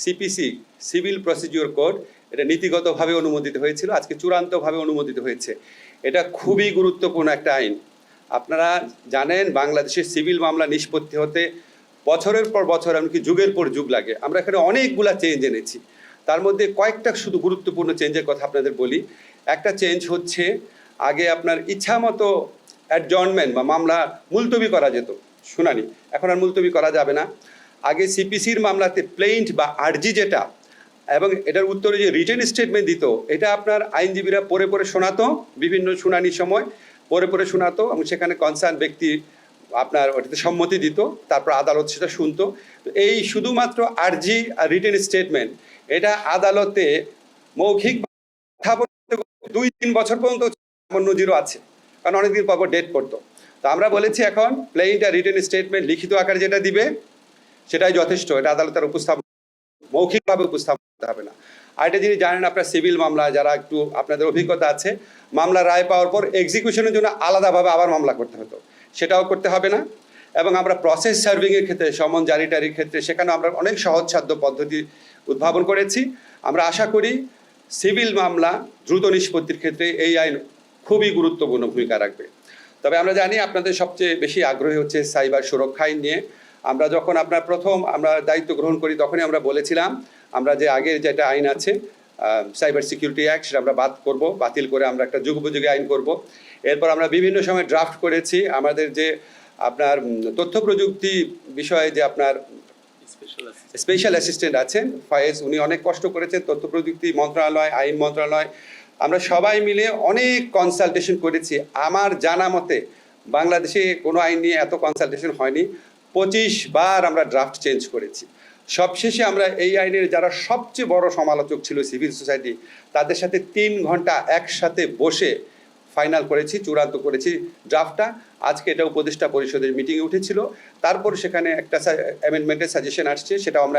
CPC civil procedure code এটা নীতিগতভাবে অনুমোদিত হয়েছিল, আজকে চূড়ান্তভাবে অনুমোদিত হয়েছে। এটা খুবই গুরুত্বপূর্ণ একটা আইন। আপনারা জানেন বাংলাদেশের সিভিল মামলা নিষ্পত্তি হতে বছরের পর বছর এমনকি যুগের পর যুগ লাগে। আমরা এখানে অনেকগুলা চেঞ্জ এনেছি, তার মধ্যে কয়েকটা শুধু গুরুত্বপূর্ণ চেঞ্জের কথা আপনাদের বলি। একটা চেঞ্জ হচ্ছে, আগে আপনার ইচ্ছা মতো অ্যাডজর্নমেন্ট বা মামলা মুলতবি করা যেত, শুনানি, এখন আর মুলতবি করা যাবে না। আগে সিপিসির মামলাতে প্লেইন্ট বা আর্জি যেটা এবং এটার উত্তরে যে রিটেন স্টেটমেন্ট দিত, এটা আপনার আইনজীবীরা পড়ে পড়ে শোনাতো, বিভিন্ন শুনানির সময় পড়ে পড়ে শোনাতো এবং সেখানে কনসার্ন ব্যক্তি আপনার ওটাতে সম্মতি দিত, তারপর আদালত সেটা শুনতো। এই শুধুমাত্র আর্জি আর রিটেন স্টেটমেন্ট এটা আদালতে মৌখিক কথা বলতে 2-3 বছর পর্যন্ত নজিরও আছে, কারণ অনেকদিন পর ডেট পড়তো। তো আমরা বলেছি এখন প্লেইন্ট আর রিটেন স্টেটমেন্ট লিখিত আকারে যেটা দিবে সেটাই যথেষ্ট, এটা আদালতের উপস্থাপন, মৌখিকভাবে উপস্থাপন করতে হবে না। আর এটা যিনি জানেন আপনার সিভিল মামলা যারা একটু আপনাদের অভিজ্ঞতা আছে, মামলা রায় পাওয়ার পর এক্সিকিউশনের জন্য আলাদাভাবে আবার মামলা করতে হতো, সেটাও করতে হবে না। এবং আমরা প্রসেস সার্ভিংয়ের ক্ষেত্রে, সমন জারিটারির ক্ষেত্রে সেখানে আমরা অনেক সহজসাধ্য পদ্ধতি উদ্ভাবন করেছি। আমরা আশা করি সিভিল মামলা দ্রুত নিষ্পত্তির ক্ষেত্রে এই আইন খুবই গুরুত্বপূর্ণ ভূমিকা রাখবে। তবে আমরা জানি আপনাদের সবচেয়ে বেশি আগ্রহী হচ্ছে সাইবার সুরক্ষা আইন নিয়ে। আমরা যখন আপনার প্রথম আমরা দায়িত্ব গ্রহণ করি তখনই আমরা বলেছিলাম আমরা যে আগের যেটা আইন আছে সাইবার সিকিউরিটি অ্যাক্ট, সেটা আমরা বাতিল করে আমরা একটা যুগোপযোগী আইন করব। এরপর আমরা বিভিন্ন সময় ড্রাফট করেছি আমাদের যে আপনার তথ্য প্রযুক্তি বিষয়ে যে আপনার স্পেশাল অ্যাসিস্ট্যান্ট আছেন ফয়েজ, উনি অনেক কষ্ট করেছেন, তথ্য প্রযুক্তি মন্ত্রণালয়, আইন মন্ত্রণালয়, আমরা সবাই মিলে অনেক কনসালটেশন করেছি। আমার জানা মতে বাংলাদেশে কোনো আইন নিয়ে এত কনসালটেশন হয়নি। 25 বার আমরা ড্রাফট চেঞ্জ করেছি। সবশেষে আমরা এই আইনের যারা সবচেয়ে বড় সমালোচক ছিল সিভিল সোসাইটি, তাদের সাথে 3 ঘন্টা একসাথে বসে ফাইনাল করেছি, চূড়ান্ত করেছি ড্রাফটটা। আজকে এটা উপদেষ্টা পরিষদের মিটিংয়ে উঠেছিল, তারপর সেখানে একটা অ্যামেন্ডমেন্টের সাজেশন আসছে, সেটাও আমরা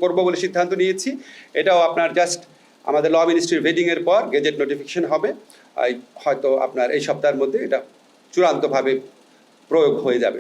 করবো বলে সিদ্ধান্ত নিয়েছি। এটাও আপনার জাস্ট আমাদের ল মিনিস্ট্রির ভেটিংয়ের পর গেজেট নোটিফিকেশন হবে, হয়তো আপনার এই সপ্তাহের মধ্যে এটা চূড়ান্তভাবে প্রয়োগ হয়ে যাবে।